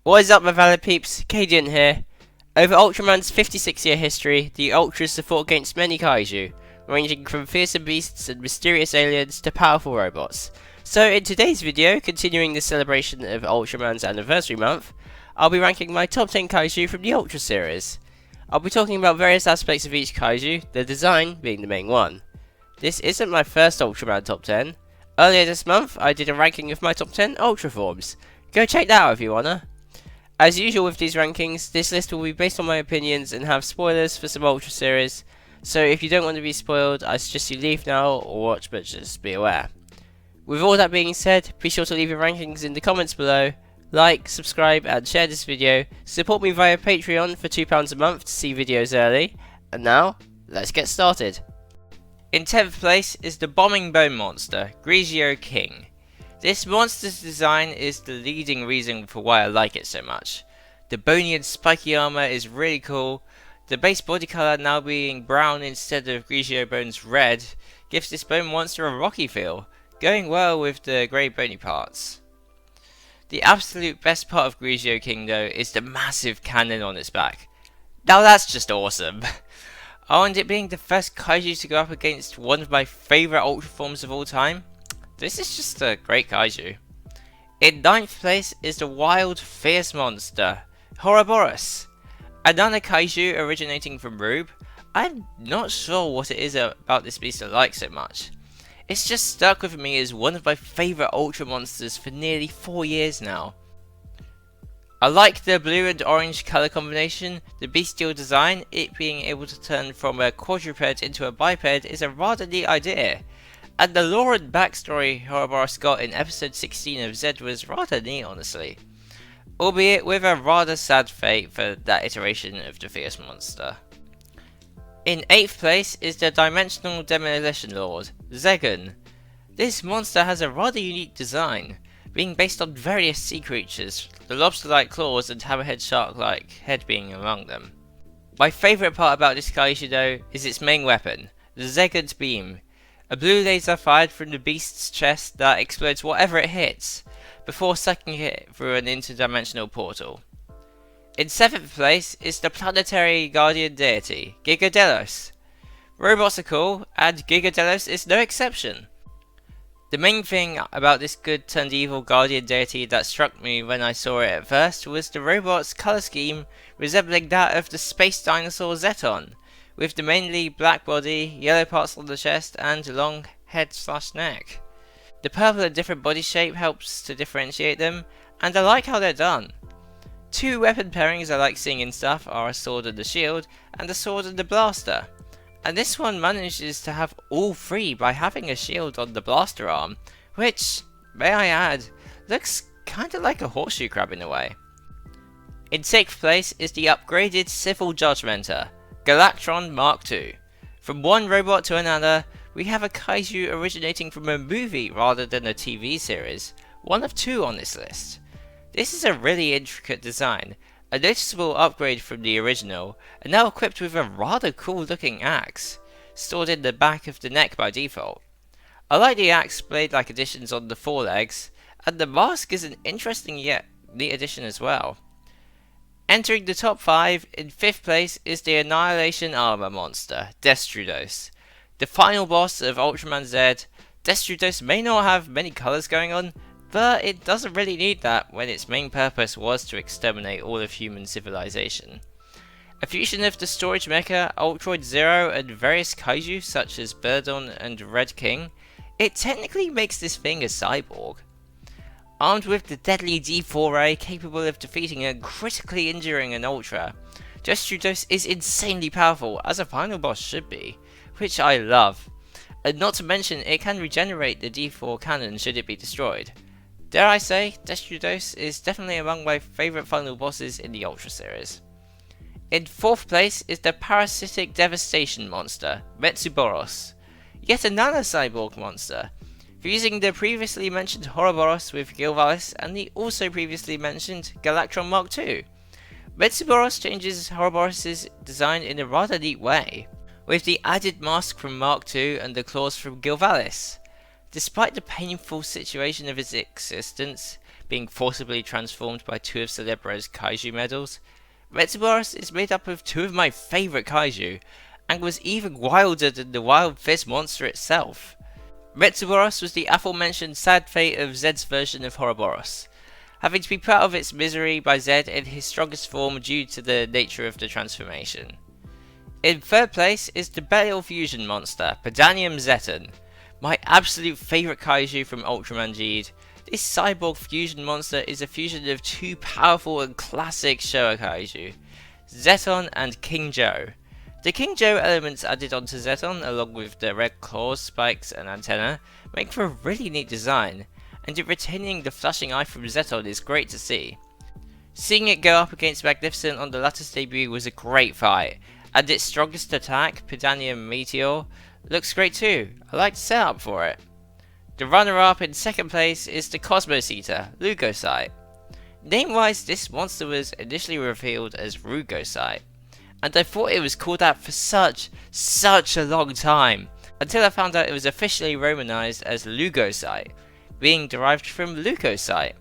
What is up, my valid peeps? Kaiju here. Over Ultraman's 56-year history, the Ultras have fought against many Kaiju, ranging from fearsome beasts and mysterious aliens to powerful robots. So in today's video, continuing the celebration of Ultraman's anniversary month, I'll be ranking my top 10 Kaiju from the Ultra series. I'll be talking about various aspects of each Kaiju, their design being the main one. This isn't my first Ultraman top 10. Earlier this month, I did a ranking of my top 10 Ultra forms. Go check that out if you wanna. As usual with these rankings, this list will be based on my opinions and have spoilers for some Ultra series, so if you don't want to be spoiled, I suggest you leave now or watch, but just be aware. With all that being said, be sure to leave your rankings in the comments below, like, subscribe and share this video, support me via Patreon for £2 a month to see videos early, and now, let's get started. In 10th place is the bombing bone monster, Grigio King. This monster's design is the leading reason for why I like it so much. The bony and spiky armor is really cool. The base body color now being brown instead of Grigio Bone's red gives this bone monster a rocky feel, going well with the grey bony parts. The absolute best part of Grigio King though is the massive cannon on its back. Now that's just awesome. Oh, and it being the first Kaiju to go up against one of my favourite Ultra forms of all time. This is just a great Kaiju. In 9th place is the wild, fierce monster, Horoboros. Another Kaiju originating from Rube. I'm not sure what it is about this beast I like so much. It's just stuck with me as one of my favourite Ultra monsters for nearly 4 years now. I like the blue and orange colour combination, the bestial design, it being able to turn from a quadruped into a biped is a rather neat idea. And the lore and backstory Horoboros got in episode 16 of Z was rather neat, honestly. Albeit with a rather sad fate for that iteration of the fierce monster. In 8th place is the Dimensional Demolition Lord, Zetton. This monster has a rather unique design, being based on various sea creatures, the lobster-like claws and hammerhead shark-like head being among them. My favourite part about this Kaiju though is its main weapon, the Zetton's beam. A blue laser fired from the beast's chest that explodes whatever it hits, before sucking it through an interdimensional portal. In 7th place is the planetary guardian deity, Gigadelos. Robots are cool, and Gigadelos is no exception. The main thing about this good turned evil guardian deity that struck me when I saw it at first was the robot's colour scheme resembling that of the space dinosaur Zetton, with the mainly black body, yellow parts on the chest, and long head/neck. The purple and different body shape helps to differentiate them, and I like how they're done. Two weapon pairings I like seeing in stuff are a sword and a shield, and a sword and a blaster. And this one manages to have all three by having a shield on the blaster arm, which, may I add, looks kinda like a horseshoe crab in a way. In 6th place is the upgraded Civil Judgmenter, Galactron MK2. From one robot to another, we have a Kaiju originating from a movie rather than a TV series, one of two on this list. This is a really intricate design, a noticeable upgrade from the original, and now equipped with a rather cool looking axe, stored in the back of the neck by default. I like the axe blade-like additions on the forelegs, and the mask is an interesting yet neat addition as well. Entering the top 5, in 5th place is the Annihilation Armor monster, Destrudos. The final boss of Ultraman Z, Destrudos may not have many colours going on, but it doesn't really need that when its main purpose was to exterminate all of human civilization. A fusion of the storage mecha, Ultroid Zero and various Kaiju such as Birdon and Red King, it technically makes this thing a cyborg. Armed with the deadly D4A capable of defeating and critically injuring an Ultra, Destrudos is insanely powerful, as a final boss should be, which I love. And not to mention it can regenerate the D4 cannon should it be destroyed. Dare I say, Destrudos is definitely among my favourite final bosses in the Ultra series. In 4th place is the parasitic devastation monster, Metsuboros. Yet another cyborg monster, fusing the previously mentioned Horoboros with Gigadelos and the also previously mentioned Galactron MK2. Metsuboros changes Horoboros' design in a rather neat way, with the added mask from Mark II and the claws from Gigadelos. Despite the painful situation of its existence, being forcibly transformed by two of Celebro's Kaiju medals. Metsuboros is made up of two of my favourite Kaiju, and was even wilder than the Wild Fist monster itself. Metsuboros was the aforementioned sad fate of Zed's version of Horoboros, having to be put out of its misery by Zed in his strongest form due to the nature of the transformation. In third place is the Belial fusion monster, Pedanium Zetton, my absolute favourite Kaiju from Ultraman G'd. This cyborg fusion monster is a fusion of two powerful and classic Showa Kaiju, Zetton and King Joe. The King Joe elements added onto Zetton, along with the red claws, spikes and antenna, make for a really neat design, and it retaining the flashing eye from Zetton is great to see. Seeing it go up against Magnificent on the latter's debut was a great fight, and its strongest attack, Pedanium Meteor, looks great too. I like the setup for it. The runner-up in second place is the Cosmos Eater, Leugocyte. Name-wise, this monster was initially revealed as Leugocyte, and I thought it was called that for such a long time, until I found out it was officially romanized as Leugocyte, being derived from leukocyte,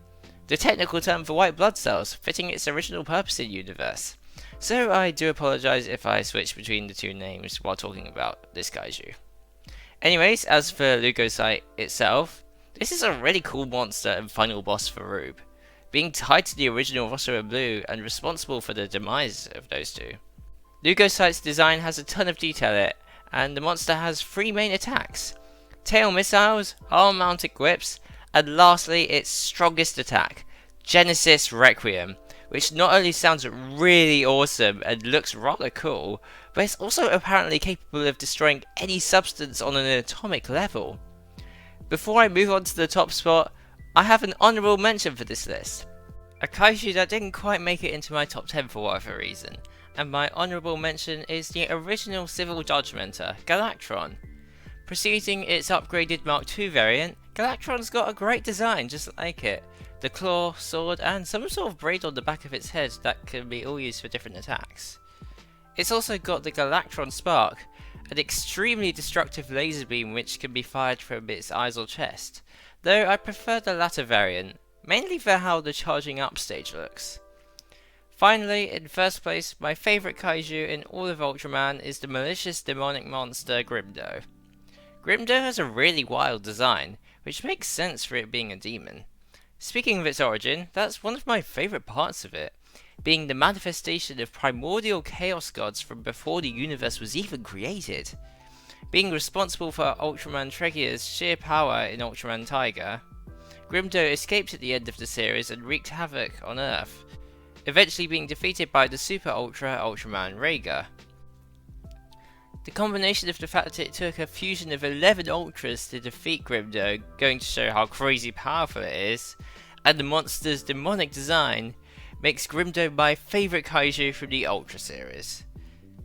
the technical term for white blood cells, fitting its original purpose in the universe. So I do apologise if I switch between the two names while talking about this Kaiju. Anyways, as for Leugocyte itself, this is a really cool monster and final boss for Rube, being tied to the original Rosso and Blue and responsible for the demise of those two. Leugocyte's design has a ton of detail in it, and the monster has three main attacks: tail missiles, arm mounted whips, and lastly its strongest attack, Genesis Requiem, which not only sounds really awesome and looks rather cool, but it's also apparently capable of destroying any substance on an atomic level. Before I move on to the top spot, I have an honourable mention for this list. A Kaiju that didn't quite make it into my top 10 for whatever reason, and my honourable mention is the original Civil Judgmenter, Galactron. Preceding its upgraded Mark II variant, Galactron's got a great design just like it. The claw, sword, and some sort of braid on the back of its head that can be all used for different attacks. It's also got the Galactron Spark, an extremely destructive laser beam which can be fired from its eyes or chest, though I prefer the latter variant, mainly for how the charging up stage looks. Finally, in first place, my favourite Kaiju in all of Ultraman is the malicious demonic monster Grimdo. Grimdo has a really wild design, which makes sense for it being a demon. Speaking of its origin, that's one of my favourite parts of it, being the manifestation of primordial chaos gods from before the universe was even created. Being responsible for Ultraman Tregia's sheer power in Ultraman Taiga, Grimdo escaped at the end of the series and wreaked havoc on Earth, eventually being defeated by the Super Ultraman Rhaegar. The combination of the fact that it took a fusion of 11 Ultras to defeat Grimdo, going to show how crazy powerful it is, and the monster's demonic design, makes Grimdo my favourite Kaiju from the Ultra series.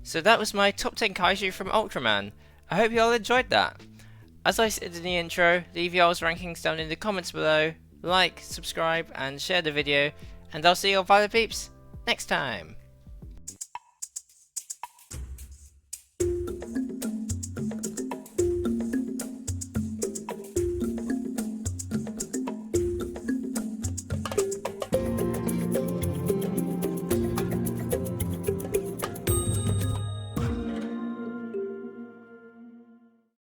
So that was my top 10 Kaiju from Ultraman. I hope you all enjoyed that. As I said in the intro, leave y'all's rankings down in the comments below, like, subscribe and share the video, and I'll see you all Violet Peeps next time.